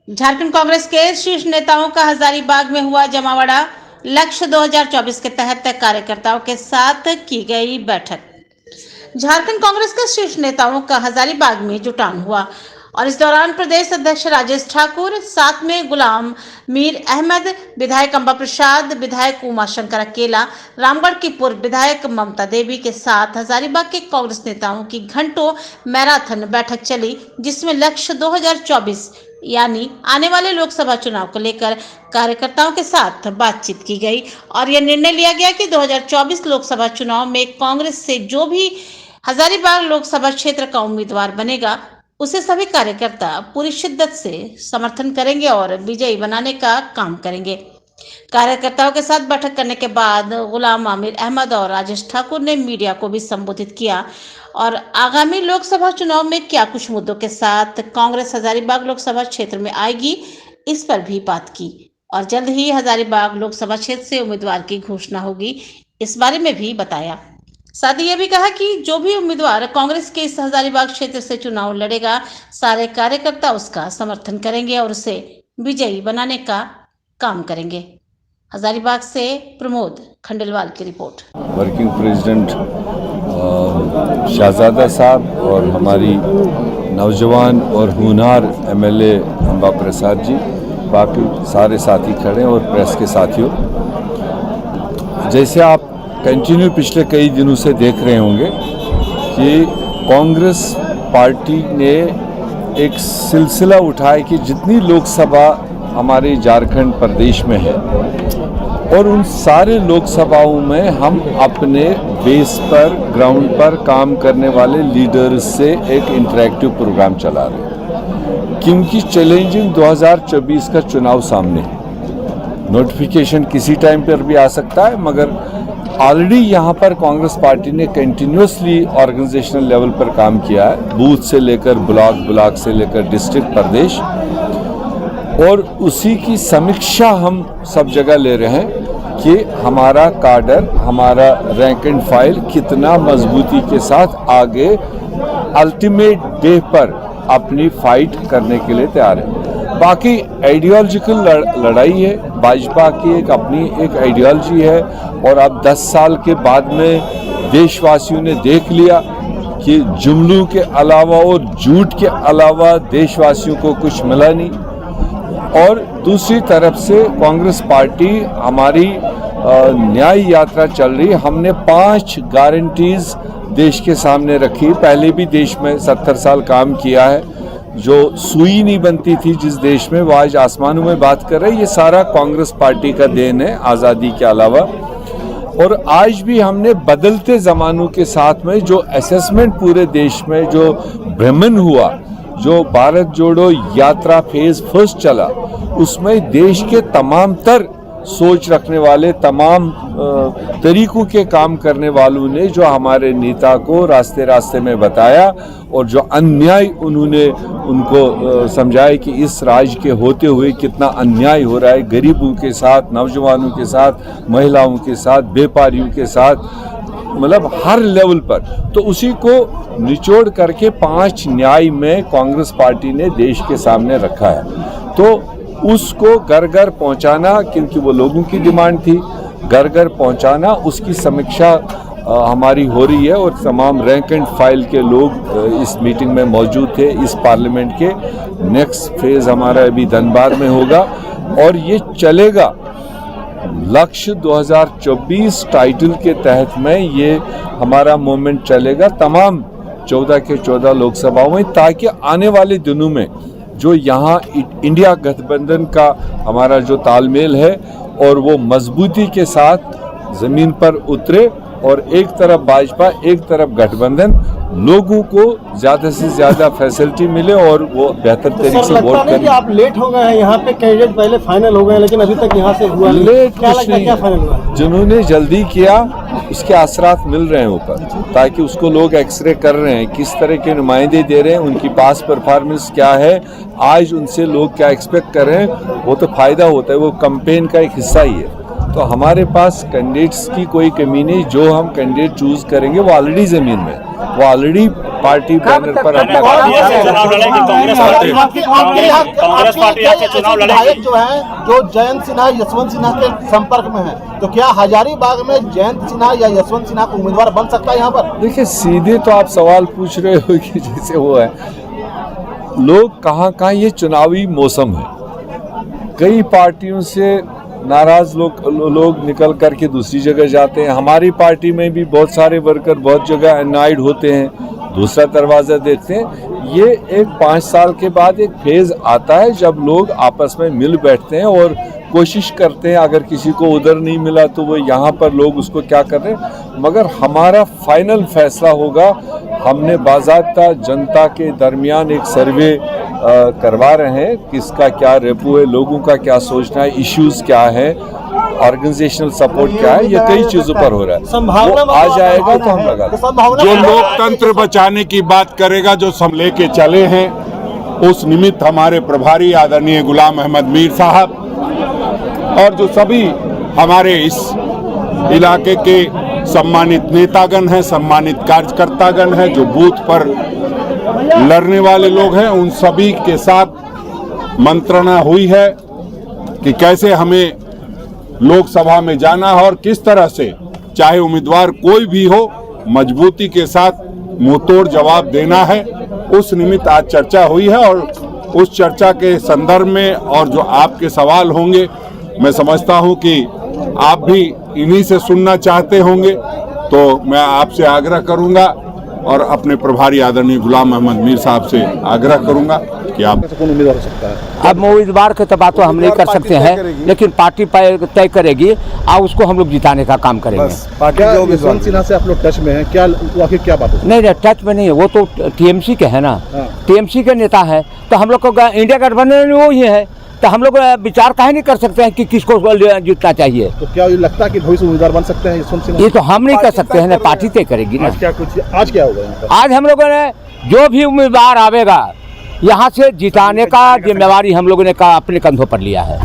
झारखंड कांग्रेस के शीर्ष नेताओं का हजारीबाग में हुआ जमावड़ा। लक्ष्य 2024 के तहत कार्यकर्ताओं के साथ की गई बैठक। झारखंड कांग्रेस के शीर्ष नेताओं का हजारीबाग में जुटान हुआ और इस दौरान प्रदेश अध्यक्ष राजेश ठाकुर, साथ में गुलाम मीर अहमद, विधायक अंबा प्रसाद, विधायक उमाशंकर अकेला, रामगढ़ की पूर्व विधायक ममता देवी के साथ हजारीबाग के कांग्रेस नेताओं की घंटों मैराथन बैठक चली, जिसमें लक्ष्य 2024 यानी आने वाले लोकसभा चुनाव को लेकर कार्यकर्ताओं के साथ बातचीत की गई और यह निर्णय लिया गया कि 2024 लोकसभा चुनाव में कांग्रेस से जो भी हजारीबाग लोकसभा क्षेत्र का उम्मीदवार बनेगा, उसे सभी कार्यकर्ता पूरी शिद्दत से समर्थन करेंगे और विजयी बनाने का काम करेंगे। कार्यकर्ताओं के साथ बैठक करने के बाद गुलाम आमिर अहमद और राजेश ठाकुर ने मीडिया को भी संबोधित किया और आगामी लोकसभा चुनाव में क्या कुछ मुद्दों के साथ कांग्रेस हजारीबाग लोकसभा क्षेत्र में आएगी, इस पर भी बात की और जल्द ही हजारीबाग लोकसभा क्षेत्र से उम्मीदवार की घोषणा होगी, इस बारे में भी बताया। साथ ही यह भी कहा कि जो भी उम्मीदवार कांग्रेस के इस हजारीबाग क्षेत्र से चुनाव लड़ेगा, सारे कार्यकर्ता उसका समर्थन करेंगे और उसे विजयी बनाने का काम करेंगे। हजारीबाग से प्रमोद खंडेलवाल की रिपोर्ट। वर्किंग प्रेसिडेंट शहजादा साहब और हमारी नौजवान और होनहार एमएलए अंबा प्रसाद जी, बाकी सारे साथी खड़े और प्रेस के साथियों, जैसे आप कंटिन्यू पिछले कई दिनों से देख रहे होंगे कि कांग्रेस पार्टी ने एक सिलसिला उठाया कि जितनी लोकसभा हमारे झारखंड प्रदेश में है और उन सारे लोकसभाओं में हम अपने बेस पर, ग्राउंड पर काम करने वाले लीडर्स से एक इंटरैक्टिव प्रोग्राम चला रहे हैं, क्योंकि चैलेंजिंग 2024 का चुनाव सामने है। नोटिफिकेशन किसी टाइम पर भी आ सकता है, मगर ऑलरेडी यहाँ पर कांग्रेस पार्टी ने कंटिन्यूसली ऑर्गेनाइजेशनल लेवल पर काम किया है, बूथ से लेकर ब्लॉक, ब्लॉक से लेकर डिस्ट्रिक्ट, प्रदेश, और उसी की समीक्षा हम सब जगह ले रहे हैं कि हमारा काडर, हमारा रैंक एंड फाइल कितना मजबूती के साथ आगे अल्टीमेट डे पर अपनी फाइट करने के लिए तैयार है। बाकी आइडियोलॉजिकल लड़ाई है, भाजपा की एक अपनी एक आइडियोलॉजी है और अब 10 साल के बाद में देशवासियों ने देख लिया कि जुमलों के अलावा और झूठ के अलावा देशवासियों को कुछ मिला नहीं। और दूसरी तरफ से कांग्रेस पार्टी हमारी न्याय यात्रा चल रही, हमने 5 गारंटीज देश के सामने रखी। पहले भी देश में 70 साल काम किया है, जो सुई नहीं बनती थी जिस देश में, वो आज आसमानों में बात कर रहे हैं। ये सारा कांग्रेस पार्टी का देन है, आज़ादी के अलावा। और आज भी हमने बदलते ज़मानों के साथ में जो असेसमेंट पूरे देश में जो भ्रमण हुआ, जो भारत जोड़ो यात्रा फेज फर्स्ट चला, उसमें देश के तमाम तर सोच रखने वाले, तमाम तरीकों के काम करने वालों ने जो हमारे नेता को रास्ते रास्ते में बताया और जो अन्याय उन्होंने उनको समझाया कि इस राज्य के होते हुए कितना अन्याय हो रहा है, गरीबों के साथ, नौजवानों के साथ, महिलाओं के साथ, व्यापारियों के साथ, मतलब हर लेवल पर। तो उसी को निचोड़ करके 5 न्याय में कांग्रेस पार्टी ने देश के सामने रखा है। तो उसको घर घर पहुंचाना, क्योंकि वो लोगों की डिमांड थी, घर घर पहुंचाना, उसकी समीक्षा हमारी हो रही है और तमाम रैंक एंड फाइल के लोग इस मीटिंग में मौजूद थे। इस पार्लियामेंट के नेक्स्ट फेज हमारा अभी धनबाद में होगा और ये चलेगा लक्ष्य 2024 टाइटल के तहत में। ये हमारा मूवमेंट चलेगा तमाम 14 के 14 लोकसभाओं में, ताकि आने वाले दिनों में जो यहाँ इंडिया गठबंधन का हमारा जो तालमेल है और वो मजबूती के साथ ज़मीन पर उतरे और एक तरफ भाजपा, एक तरफ गठबंधन, लोगों को ज़्यादा से ज़्यादा फैसिलिटी मिले और वो बेहतर तरीके से वोट करें। आप लेट हो गए हैं, यहाँ पे कैंडिडेट पहले फाइनल हो गए, लेकिन अभी तक यहाँ से हुआ लेट क्या कुछ क्या फाइनल हुआ? जिन्होंने जल्दी किया उसके असरात मिल रहे हैं ऊपर, ताकि उसको लोग एक्सरे कर रहे हैं, किस तरह के नुमाइंदे दे रहे हैं, उनकी पास परफॉर्मेंस क्या है, आज उनसे लोग क्या एक्सपेक्ट कर रहे हैं, वो तो फायदा होता है, वो कैंपेन का एक हिस्सा ही है। तो हमारे पास कैंडिडेट्स की कोई कमी नहीं। जो हम कैंडिडेट चूज करेंगे वो ऑलरेडी जमीन में, वो ऑलरेडी पार्टी बैनर पर अपना कांग्रेस पार्टी आपसे चुनाव लड़ेगी। जो है जो जयंत सिन्हा यशवंत सिन्हा के संपर्क में है, तो क्या हजारीबाग में जयंत सिन्हा या यशवंत सिन्हा को उम्मीदवार बन सकता है यहाँ पर? देखिए, सीधे तो आप सवाल पूछ रहे हो कि जैसे वो है, लोग कहाँ ये चुनावी मौसम है, कई पार्टियों से नाराज लोग निकल करके दूसरी जगह जाते हैं। हमारी पार्टी में भी बहुत सारे वर्कर बहुत जगह अनआइड होते हैं, दूसरा दरवाज़ा देखते हैं। ये एक 5 साल के बाद एक फेज़ आता है जब लोग आपस में मिल बैठते हैं और कोशिश करते हैं, अगर किसी को उधर नहीं मिला तो वो यहाँ पर लोग उसको क्या कर रहे हैं। मगर हमारा फाइनल फैसला होगा। हमने बाज़ाब्ता जनता के दरमियान एक सर्वे करवा रहे हैं, किसका क्या रेपो है, लोगों का क्या सोचना है, इश्यूज़ क्या है, ऑर्गेनाइजेशनल सपोर्ट क्या है, ये कई चीज़ों पर हो रहा है। वो आ जाएगा तो हम लगा जो लोकतंत्र बचाने की बात करेगा, जो हम लेके चले हैं, उस निमित्त हमारे प्रभारी आदरणीय गुलाम अहमद मीर साहब और जो सभी हमारे इस इलाके के सम्मानित नेतागण हैं, सम्मानित कार्यकर्तागण हैं, जो बूथ पर लड़ने वाले लोग हैं, उन सभी के साथ मंत्रणा हुई है कि कैसे हमें लोकसभा में जाना है और किस तरह से, चाहे उम्मीदवार कोई भी हो, मजबूती के साथ मुंहतोड़ जवाब देना है। उस निमित्त आज चर्चा हुई है और उस चर्चा के संदर्भ में और जो आपके सवाल होंगे, मैं समझता हूं कि आप भी इन्हीं से सुनना चाहते होंगे, तो मैं आपसे आग्रह करूंगा और अपने प्रभारी आदरणीय गुलाम अहमद मीर साहब से आग्रह करूंगा कि आप कौन उम्मीदवार हो सकता है? अब उम्मीदवार की तो बात तो हम नहीं कर सकते हैं, लेकिन पार्टी तय करेगी और उसको हम लोग जिताने का काम करेंगे। पार्टी जो यशवंत सिन्हा से आप लोग टच में हैं, क्या आखिर क्या बात है? नहीं, टच में नहीं है, वो तो टीएमसी के है ना, टीएमसी के नेता है, तो हम लोग को इंडिया गठबंधन वो ही है, तो हम लोग विचार काहे नहीं कर सकते हैं कि किसको जीतना चाहिए। तो क्या ये लगता है कि भविष्य उम्मीदवार बन सकते हैं यशवंत सिन्हा? ये तो हम नहीं कर सकते हैं ना, पार्टी तय करेगी ना। आज क्या होगा यहाँ पर? आज हम लोगों ने जो भी उम्मीदवार आवेगा यहाँ से जिताने का जिम्मेवारी हम लोगों ने अपने कंधों पर लिया है।